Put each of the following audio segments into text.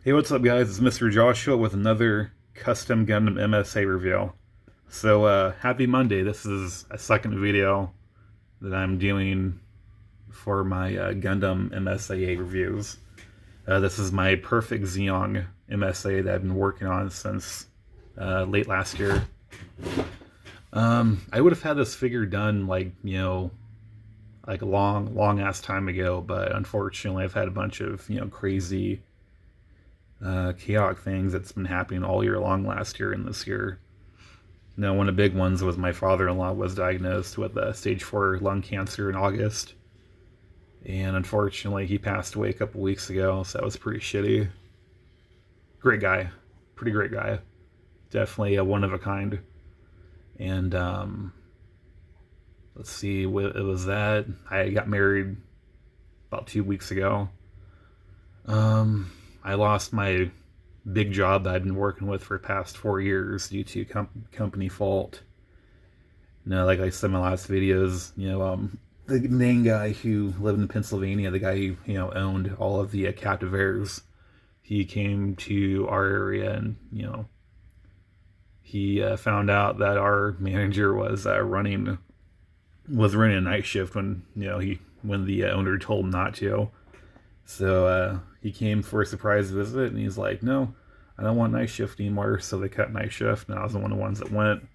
Hey, what's up, guys? It's Mr. Joshua with another custom Gundam MSA review. So, happy Monday. This is a second video that I'm doing for my Gundam MSA reviews. This is my perfect zeong MSA that I've been working on since late last year. I would have had this figure done like a long ass time ago, but unfortunately, I've had a bunch of crazy chaotic things that's been happening all year long last year and this year. Now, one of the big ones was my father-in-law was diagnosed with stage 4 lung cancer in August. And unfortunately, he passed away a couple weeks ago, so that was pretty shitty. Great guy. Pretty great guy. Definitely a one of a kind. And, let's see, it was that. I got married about 2 weeks ago. I lost my big job that I've been working with for the past 4 years due to company fault. Like I said in my last videos, the main guy who lived in Pennsylvania, the guy who owned all of the captive heirs, he came to our area and he found out that our manager was running a night shift when when the owner told him not to. So he came for a surprise visit, and he's like, "No, I don't want night shift anymore." So they cut night shift, and I was one of the ones that went.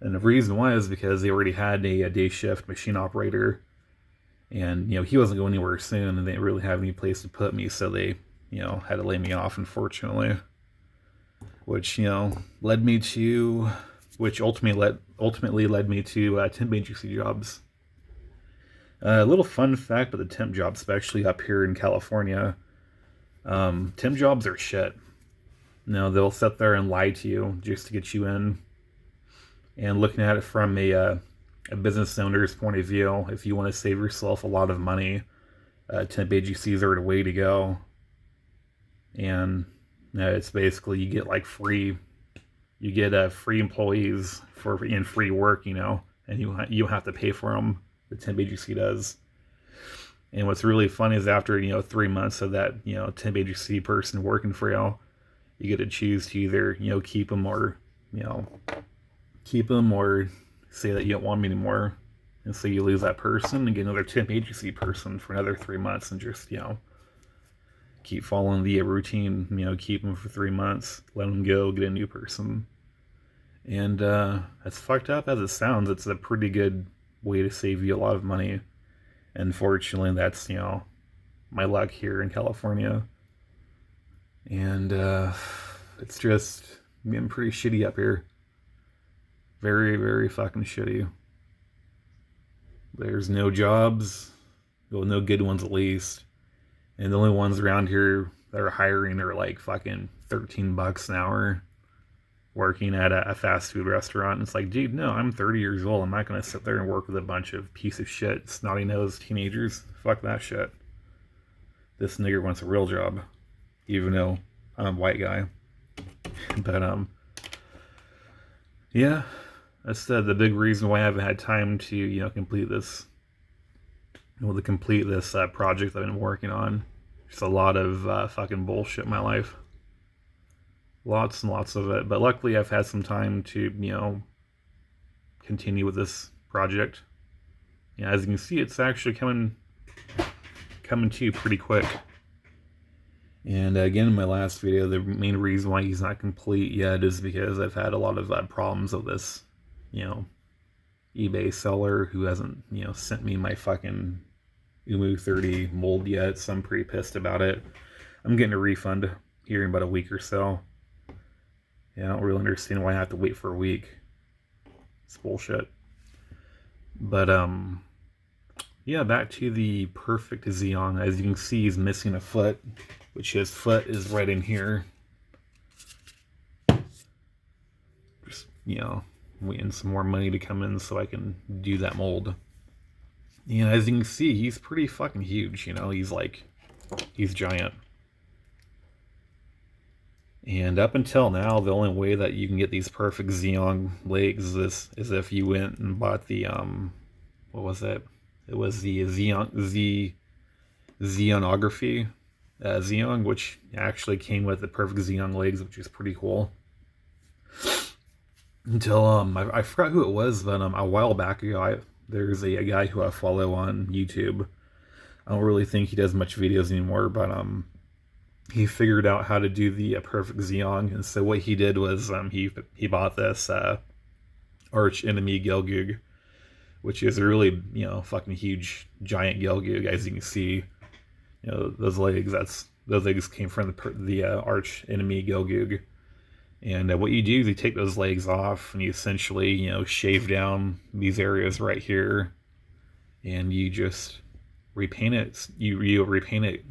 And the reason why is because they already had a day shift machine operator, and he wasn't going anywhere soon, and they didn't really have any place to put me, so they had to lay me off, unfortunately. Which led me to, which ultimately led me to temp agency jobs. A little fun fact about the temp jobs, especially up here in California. Temp jobs are shit. They'll sit there and lie to you just to get you in. And looking at it from a business owner's point of view, if you want to save yourself a lot of money, temp agencies are the way to go. And it's basically you get free employees and free work, and you have to pay for them. The temp agency does. And what's really funny is after 3 months of that temp agency person working for you, you get to choose to either keep them or say that you don't want them anymore, and so you lose that person and get another temp agency person for another 3 months, and just keep following the routine. Keep them for 3 months, let them go, get a new person. And as fucked up as it sounds, it's a pretty good way to save you a lot of money. Unfortunately, that's my luck here in California, and it's just getting pretty shitty up here. Very, very fucking shitty. There's no jobs, well, no good ones at least, and the only ones around here that are hiring are like fucking $13 an hour, working at a fast food restaurant. And it's like, dude, no, I'm 30 years old. I'm not going to sit there and work with a bunch of piece of shit, snotty-nosed teenagers. Fuck that shit. This nigger wants a real job, even though I'm a white guy. But, yeah, that's the big reason why I haven't had time to, complete this project that I've been working on. Just a lot of fucking bullshit in my life. Lots and lots of it, but luckily I've had some time to continue with this project. As you can see, it's actually coming to pretty quick. And again, in my last video, the main reason why he's not complete yet is because I've had a lot of problems with this eBay seller who hasn't sent me my fucking Umu 30 mold yet, so I'm pretty pissed about it. I'm getting a refund here in about a week or so. I don't really understand why I have to wait for a week. It's bullshit. But, yeah, back to the perfect zeong. As you can see, he's missing a foot, which his foot is right in here. Just, waiting some more money to come in so I can do that mold. As you can see, he's pretty fucking huge, he's giant. And up until now, the only way that you can get these perfect zeong legs is if you went and bought the what was it? It was the zeonography zeong, which actually came with the perfect zeong legs, which is pretty cool. Until I forgot who it was, but a while back ago, there's a guy who I follow on YouTube. I don't really think he does much videos anymore, but he figured out how to do the perfect zeong, and so what he did was he bought this arch enemy Gelgoog, which is a really fucking huge giant Gelgoog, as you can see. Those legs. Those legs came from the arch enemy Gelgoog. And what you do is you take those legs off and you essentially, shave down these areas right here, and you just repaint it. You repaint it,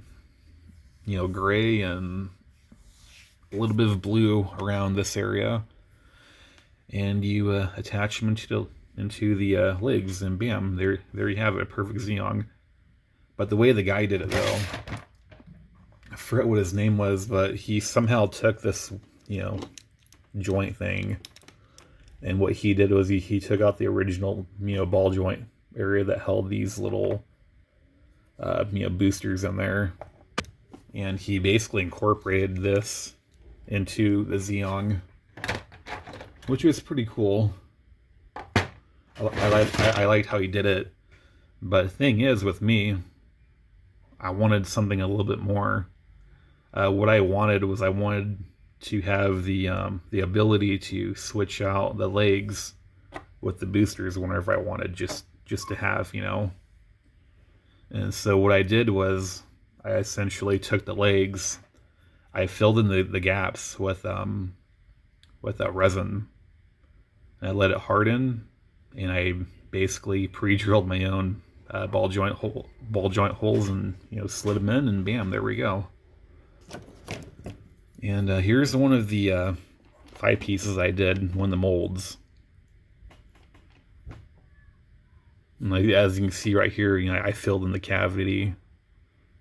gray and a little bit of blue around this area, and you attach them into the legs, and bam, there you have it, a perfect zeong. But the way the guy did it, though, I forget what his name was, but he somehow took this, joint thing, and what he did was he took out the original ball joint area that held these little boosters in there, and he basically incorporated this into the zeong, which was pretty cool. I liked how he did it, but the thing is, with me, I wanted something a little bit more. What I wanted was to have the ability to switch out the legs with the boosters whenever I wanted, just to have, And so what I did was I essentially took the legs, I filled in the gaps with that resin, and I let it harden, and I basically pre-drilled my own ball joint holes, and slid them in, and bam, there we go. And here's one of the 5 pieces I did, one of the molds. And as you can see right here, I filled in the cavity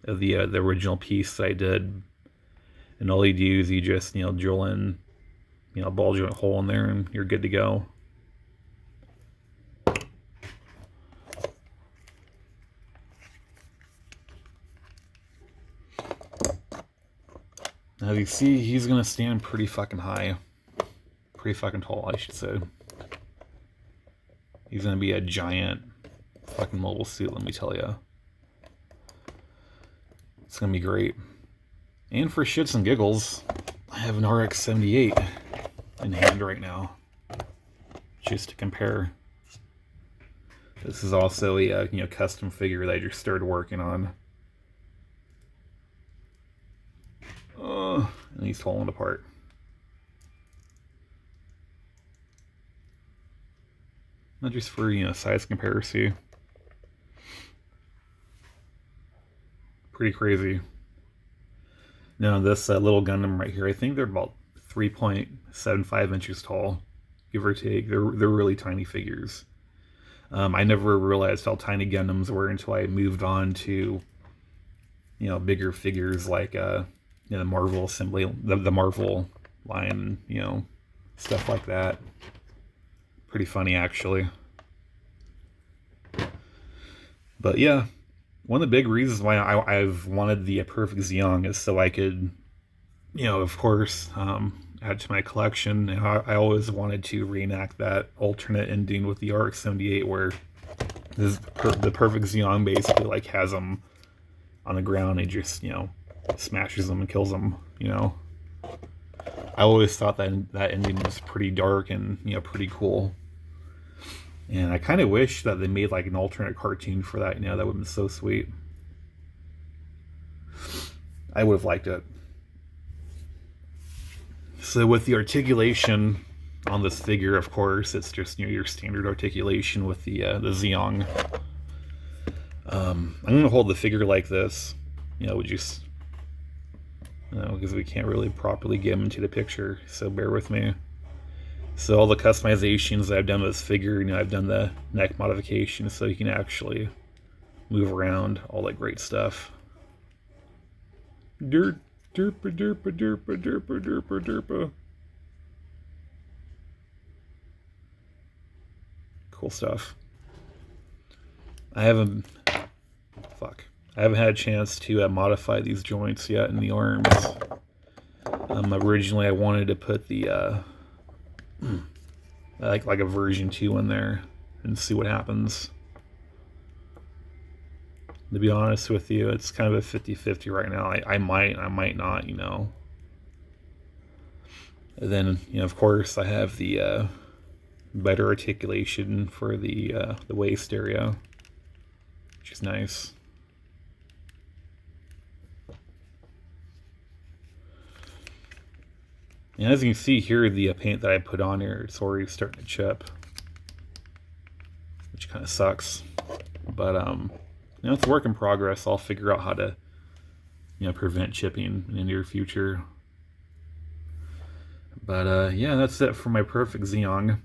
of the original piece that I did. And all you do is you just drill in a ball joint hole in there, and you're good to go. As you see, he's gonna stand pretty fucking high. Pretty fucking tall, I should say. He's gonna be a giant fucking mobile suit, let me tell you. It's gonna be great. And for shits and giggles, I have an RX-78 in hand right now, just to compare. This is also a custom figure that I just started working on. And he's falling apart. Not just for size comparison. Pretty crazy. Now this little Gundam right here, I think they're about 3.75 inches tall, give or take. They're really tiny figures. I never realized how tiny Gundams were until I moved on to bigger figures like the Marvel assembly, the Marvel line, stuff like that. Pretty funny, actually. But yeah, one of the big reasons why I've wanted the perfect zeong is so I could, of course, add to my collection. I always wanted to reenact that alternate ending with the RX-78, where the perfect zeong basically has them on the ground and just smashes them and kills them. I always thought that ending was pretty dark and pretty cool, and I kind of wish that they made an alternate cartoon for that. That would have been so sweet. I would have liked it. So with the articulation on this figure, of course, it's just your standard articulation with the zeong. I'm gonna hold the figure like this, just because we can't really properly get him into the picture, so bear with me. So all the customizations that I've done with this figure, I've done the neck modification so you can actually move around, all that great stuff. Derpa derpa derpa derpa derpa derpa. Cool stuff. I I haven't had a chance to modify these joints yet in the arms. Originally I wanted to put the like a version 2 in there and see what happens. To be honest with you, it's kind of a 50-50 right now. I might not, you know. And then, you know, of course, I have the better articulation for the waist area, which is nice. And as you can see here, the paint that I put on here, it's already starting to chip, which kind of sucks. But you know, it's a work in progress. I'll figure out how to, you know, prevent chipping in the near future. But yeah, that's it for my perfect zeong.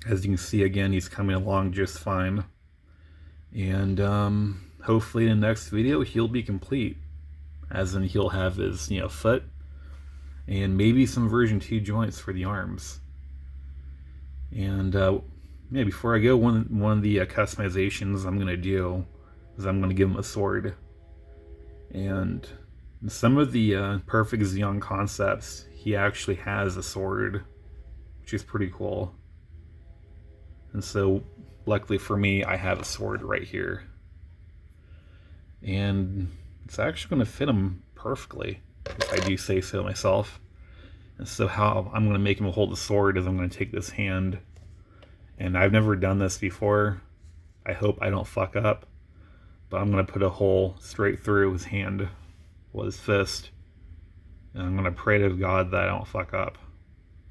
As you can see, again, he's coming along just fine. And hopefully in the next video he'll be complete, as in he'll have his, you know, foot and maybe some version 2 joints for the arms. And yeah, before I go, one of the customizations I'm gonna do is I'm gonna give him a sword. And some of the perfect zeong concepts, he actually has a sword, which is pretty cool. And so luckily for me, I have a sword right here, and it's actually going to fit him perfectly, if I do say so myself. And so how I'm going to make him hold the sword is I'm going to take this hand, and I've never done this before. I hope I don't fuck up, but I'm going to put a hole straight through his hand, well, his fist, and I'm going to pray to God that I don't fuck up,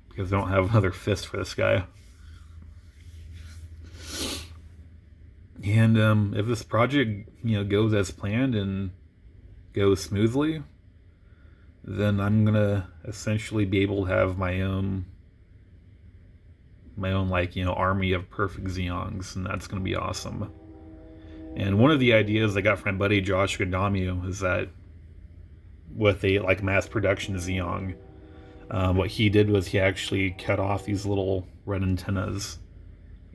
because I don't have another fist for this guy. And if this project, you know, goes as planned and goes smoothly, then I'm gonna essentially be able to have my own like, you know, army of perfect zeongs, and that's gonna be awesome. And one of the ideas I got from my buddy Josh Gundam is that with a like mass production zeong, what he did was he actually cut off these little red antennas,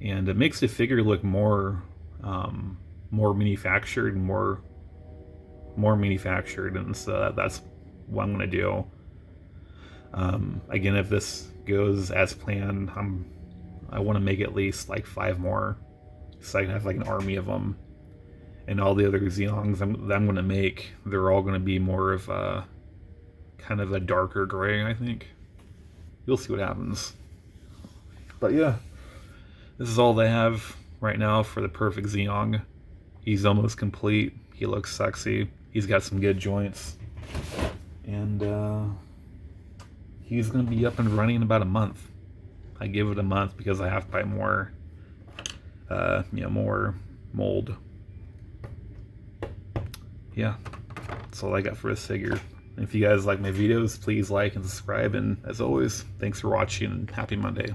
and it makes the figure look more manufactured and more manufactured, and so that's what I'm gonna do. Again, if this goes as planned, I want to make at least like 5 more, so I can have like an army of them. And all the other zeongs that I'm gonna make, they're all gonna be more of a kind of a darker gray, I think. You'll see what happens. But yeah, this is all they have right now for the perfect zeong. He's almost complete. He looks sexy. He's got some good joints. And he's going to be up and running in about a month. I give it a month because I have to buy more, you know, more mold. Yeah, that's all I got for this figure. And if you guys like my videos, please like and subscribe. And as always, thanks for watching and happy Monday.